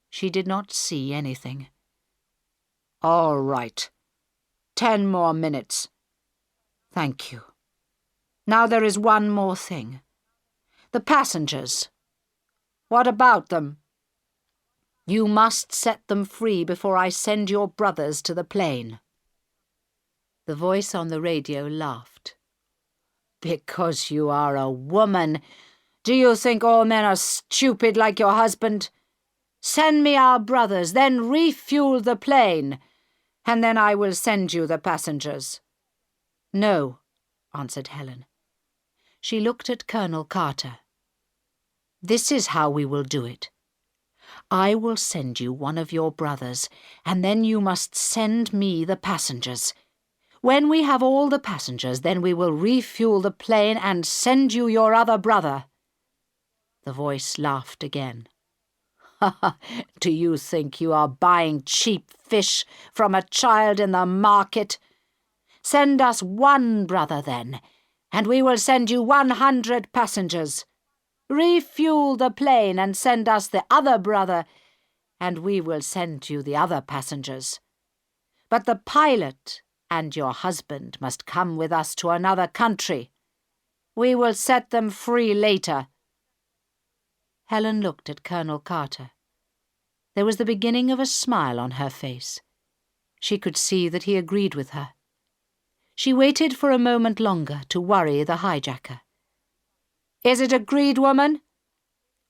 She did not see anything. All right. 10 more minutes. Thank you. Now there is one more thing. The passengers. What about them? You must set them free before I send your brothers to the plane. The voice on the radio laughed. Because you are a woman. Do you think all men are stupid like your husband? Send me our brothers, then refuel the plane, and then I will send you the passengers. No, answered Helen. She looked at Colonel Carter. This is how we will do it. I will send you one of your brothers, and then you must send me the passengers. When we have all the passengers, then we will refuel the plane and send you your other brother. The voice laughed again. Do you think you are buying cheap fish from a child in the market? Send us one brother then, and we will send you 100 passengers. Refuel the plane and send us the other brother, and we will send you the other passengers. But the pilot and your husband must come with us to another country. We will set them free later. Helen looked at Colonel Carter. There was the beginning of a smile on her face. She could see that he agreed with her. She waited for a moment longer to worry the hijacker. Is it agreed, woman?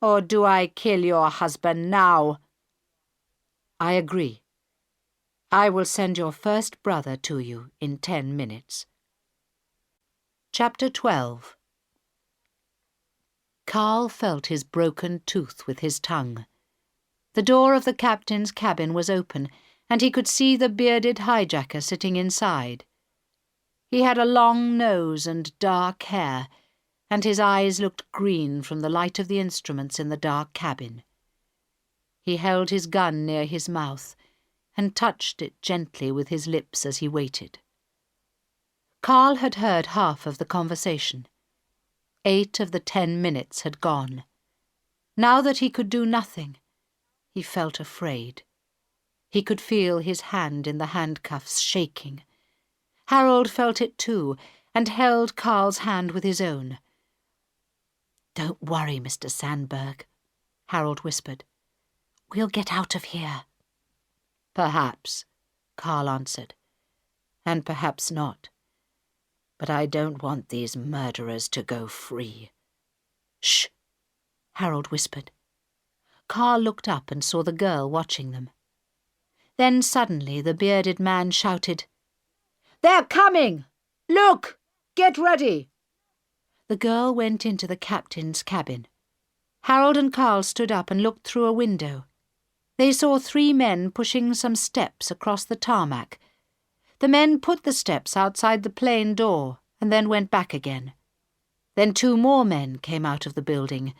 Or do I kill your husband now? I agree. I will send your first brother to you in 10 minutes. Chapter 12. Carl felt his broken tooth with his tongue. The door of the captain's cabin was open, and he could see the bearded hijacker sitting inside. He had a long nose and dark hair, and his eyes looked green from the light of the instruments in the dark cabin. He held his gun near his mouth, and touched it gently with his lips as he waited. Carl had heard half of the conversation. 8 of the 10 minutes had gone. Now that he could do nothing, he felt afraid. He could feel his hand in the handcuffs shaking. Harold felt it too, and held Carl's hand with his own. Don't worry, Mr. Sandberg, Harold whispered. We'll get out of here. Perhaps, Carl answered, and perhaps not. But I don't want these murderers to go free." "Shh," Harold whispered. Carl looked up and saw the girl watching them. Then suddenly the bearded man shouted, "They're coming! Look! Get ready!" The girl went into the captain's cabin. Harold and Carl stood up and looked through a window. They saw 3 men pushing some steps across the tarmac. The men put the steps outside the plane door and then went back again. Then 2 more men came out of the building.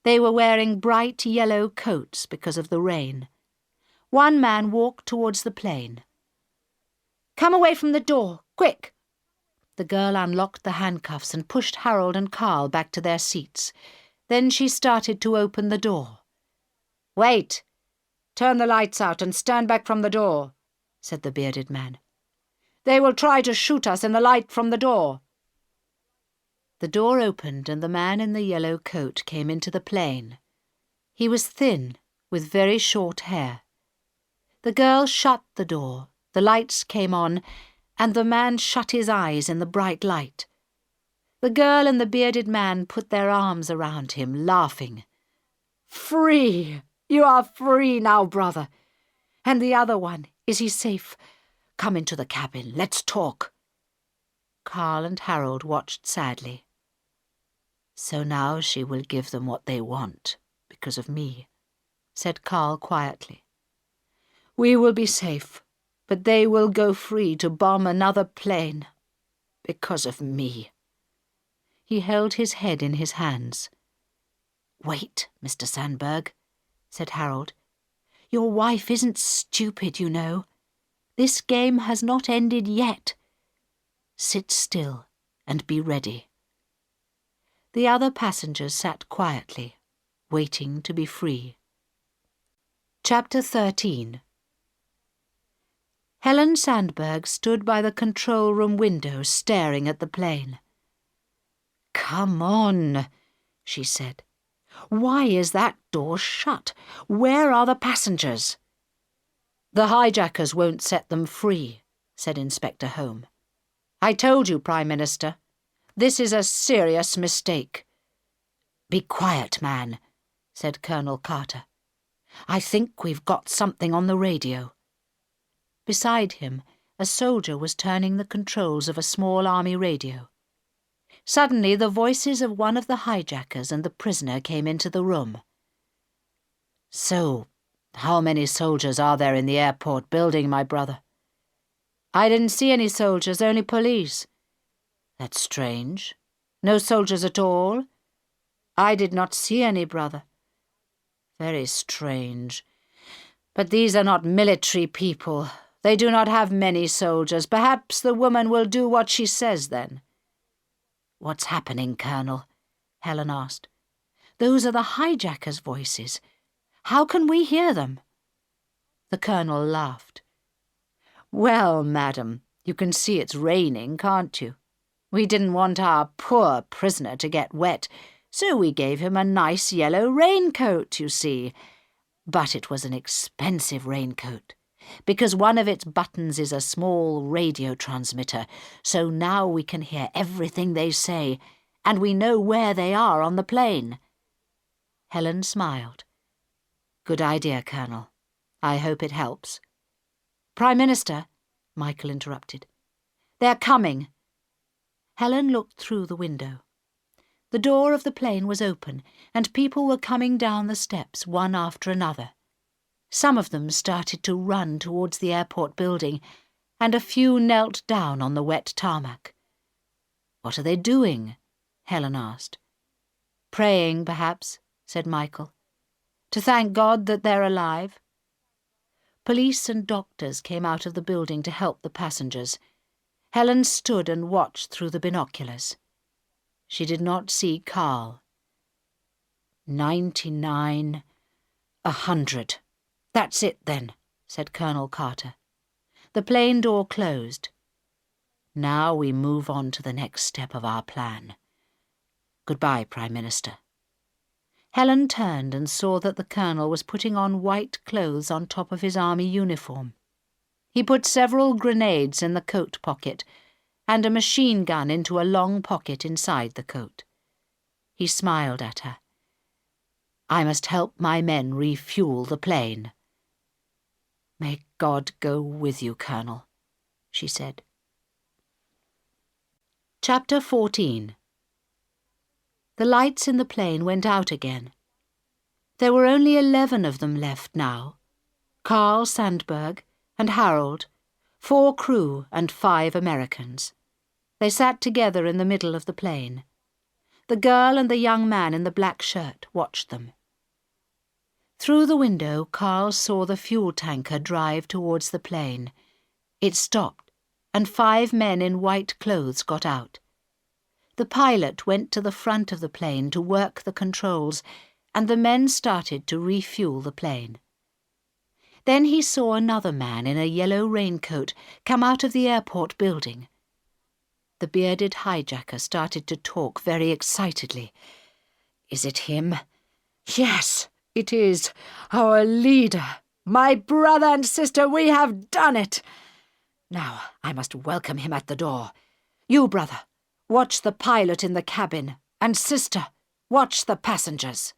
They were wearing bright yellow coats because of the rain. One man walked towards the plane. "Come away from the door, quick!" The girl unlocked the handcuffs and pushed Harold and Carl back to their seats. Then she started to open the door. "Wait! Turn the lights out and stand back from the door," said the bearded man. "They will try to shoot us in the light from the door." The door opened and the man in the yellow coat came into the plane. He was thin, with very short hair. The girl shut the door, the lights came on, and the man shut his eyes in the bright light. The girl and the bearded man put their arms around him, laughing. "Free! You are free now, brother. And the other one, is he safe? Come into the cabin, let's talk." Carl and Harold watched sadly. "So now she will give them what they want, because of me," said Carl quietly. "We will be safe, but they will go free to bomb another plane, because of me." He held his head in his hands. "Wait, Mr. Sandberg," said Harold. "Your wife isn't stupid, you know. This game has not ended yet. Sit still and be ready." The other passengers sat quietly, waiting to be free. Chapter 13. Helen Sandberg stood by the control room window staring at the plane. "Come on," she said. "Why is that door shut? Where are the passengers?" "The hijackers won't set them free," said Inspector Home. "I told you, Prime Minister. This is a serious mistake." "Be quiet, man," said Colonel Carter. "I think we've got something on the radio." Beside him, a soldier was turning the controls of a small army radio. Suddenly, the voices of one of the hijackers and the prisoner came into the room. "So, how many soldiers are there in the airport building, my brother?" "I didn't see any soldiers, only police." "That's strange. No soldiers at all?" "I did not see any, brother." "Very strange. But these are not military people. They do not have many soldiers. Perhaps the woman will do what she says then." "What's happening, Colonel?" Helen asked. "Those are the hijackers' voices. How can we hear them?" The Colonel laughed. "Well, madam, you can see it's raining, can't you? We didn't want our poor prisoner to get wet, so we gave him a nice yellow raincoat, you see. But it was an expensive raincoat, because one of its buttons is a small radio transmitter, so now we can hear everything they say, and we know where they are on the plane." Helen smiled. "Good idea, Colonel. I hope it helps." "Prime Minister," Michael interrupted. "They're coming." Helen looked through the window. The door of the plane was open, and people were coming down the steps one after another. Some of them started to run towards the airport building, and a few knelt down on the wet tarmac. "What are they doing?" Helen asked. "Praying, perhaps," said Michael. "To thank God that they're alive." Police and doctors came out of the building to help the passengers. Helen stood and watched through the binoculars. She did not see Carl. 99, 100. "That's it, then," said Colonel Carter. The plane door closed. "Now we move on to the next step of our plan. Goodbye, Prime Minister." Helen turned and saw that the Colonel was putting on white clothes on top of his army uniform. He put several grenades in the coat pocket. and a machine gun into a long pocket inside the coat. He smiled at her. "I must help my men refuel the plane." "May God go with you, Colonel," she said. Chapter 14. The lights in the plane went out again. There were only 11 of them left now. Carl Sandberg and Harold, 4 crew and 5 Americans. They sat together in the middle of the plane. The girl and the young man in the black shirt watched them. Through the window, Carl saw the fuel tanker drive towards the plane. It stopped, and 5 men in white clothes got out. The pilot went to the front of the plane to work the controls, and the men started to refuel the plane. Then he saw another man in a yellow raincoat come out of the airport building. The bearded hijacker started to talk very excitedly. "Is it him?" "Yes, it is. Our leader. My brother and sister, we have done it. Now I must welcome him at the door. You, brother, watch the pilot in the cabin, and sister, watch the passengers."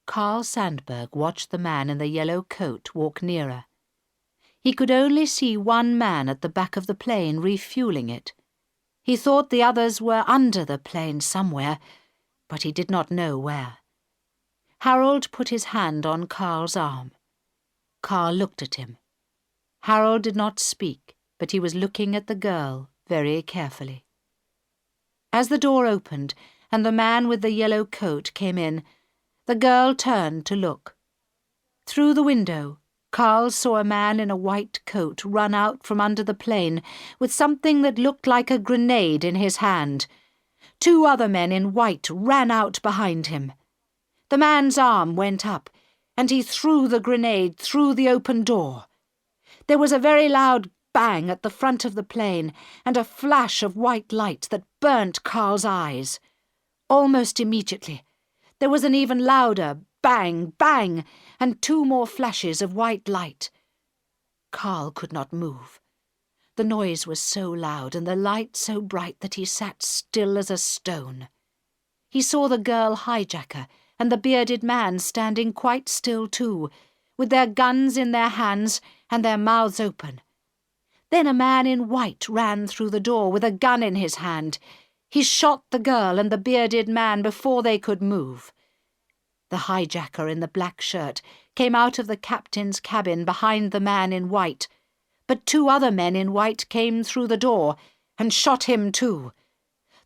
Carl Sandberg watched the man in the yellow coat walk nearer. He could only see one man at the back of the plane refueling it. He thought the others were under the plane somewhere, but he did not know where. Harold put his hand on Carl's arm. Carl looked at him. Harold did not speak, but he was looking at the girl very carefully. As the door opened and the man with the yellow coat came in, the girl turned to look. Through the window, Carl saw a man in a white coat run out from under the plane with something that looked like a grenade in his hand. 2 other men in white ran out behind him. The man's arm went up, and he threw the grenade through the open door. There was a very loud bang at the front of the plane and a flash of white light that burnt Carl's eyes. Almost immediately, there was an even louder bang, bang, and 2 more flashes of white light. Carl could not move. The noise was so loud and the light so bright that he sat still as a stone. He saw the girl hijacker and the bearded man standing quite still too, with their guns in their hands and their mouths open. Then a man in white ran through the door with a gun in his hand. He shot the girl and the bearded man before they could move. The hijacker in the black shirt came out of the captain's cabin behind the man in white, but 2 other men in white came through the door and shot him too.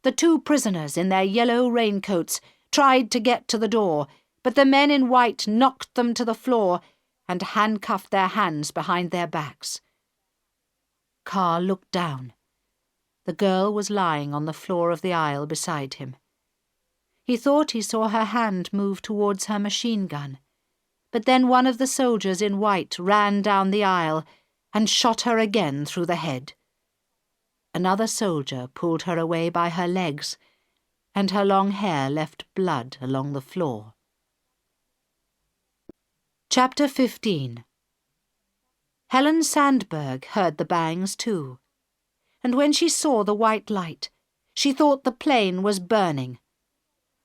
The 2 prisoners in their yellow raincoats tried to get to the door, but the men in white knocked them to the floor and handcuffed their hands behind their backs. Carl looked down. The girl was lying on the floor of the aisle beside him. He thought he saw her hand move towards her machine gun, but then one of the soldiers in white ran down the aisle and shot her again through the head. Another soldier pulled her away by her legs, and her long hair left blood along the floor. Chapter 15. Helen Sandberg heard the bangs too, and when she saw the white light, she thought the plane was burning.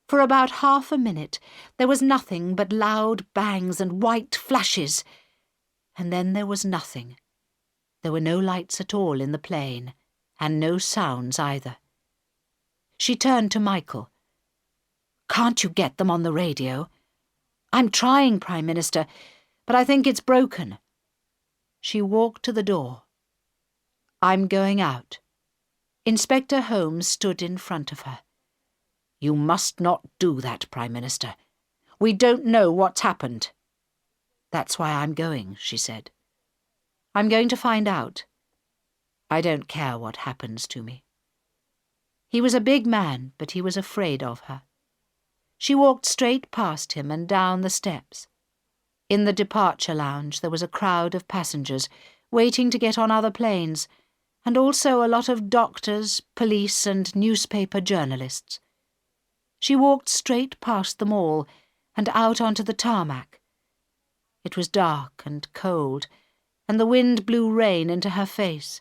For about half a minute there was nothing but loud bangs and white flashes, and then there was nothing. There were no lights at all in the plane, and no sounds either. She turned to Michael. "Can't you get them on the radio?" "I'm trying, Prime Minister, but I think it's broken." She walked to the door. "I'm going out." Inspector Holmes stood in front of her. "You must not do that, Prime Minister. We don't know what's happened." "That's why I'm going," she said. "I'm going to find out. I don't care what happens to me." He was a big man, but he was afraid of her. She walked straight past him and down the steps. In the departure lounge there was a crowd of passengers waiting to get on other planes, and also a lot of doctors, police, and newspaper journalists. She walked straight past them all and out onto the tarmac. It was dark and cold, and the wind blew rain into her face.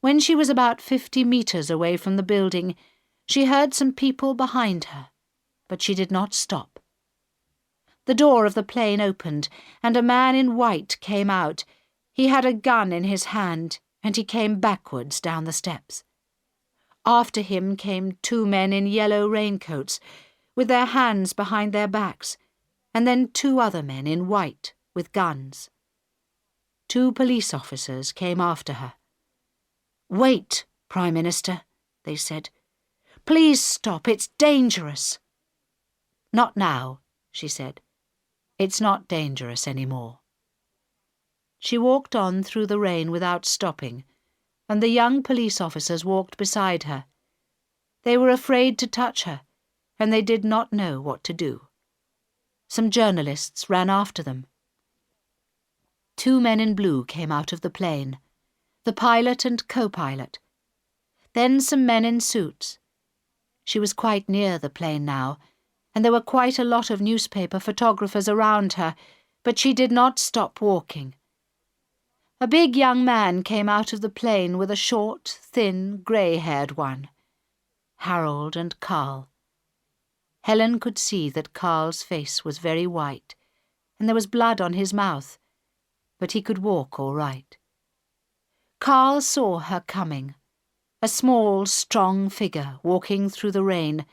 When she was about 50 meters away from the building, she heard some people behind her, but she did not stop. The door of the plane opened, and a man in white came out. He had a gun in his hand, and he came backwards down the steps. After him came 2 men in yellow raincoats, with their hands behind their backs, and then 2 other men in white with guns. 2 police officers came after her. "Wait, Prime Minister," they said. "Please stop, it's dangerous." "Not now," she said. "It's not dangerous any more." She walked on through the rain without stopping, and the young police officers walked beside her. They were afraid to touch her, and they did not know what to do. Some journalists ran after them. 2 men in blue came out of the plane, the pilot and co-pilot. Then some men in suits. She was quite near the plane now, and there were quite a lot of newspaper photographers around her, but she did not stop walking. A big young man came out of the plane with a short, thin, grey-haired one. Harold and Carl. Helen could see that Carl's face was very white, and there was blood on his mouth, but he could walk all right. Carl saw her coming, a small, strong figure walking through the rain,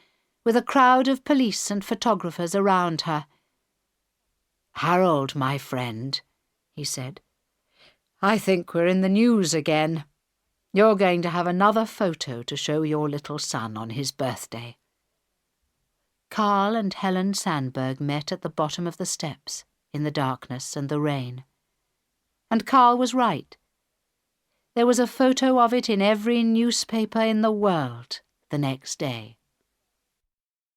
with a crowd of police and photographers around her. "Harold, my friend," he said, "I think we're in the news again. You're going to have another photo to show your little son on his birthday." Carl and Helen Sandberg met at the bottom of the steps, in the darkness and the rain. And Carl was right. There was a photo of it in every newspaper in the world the next day.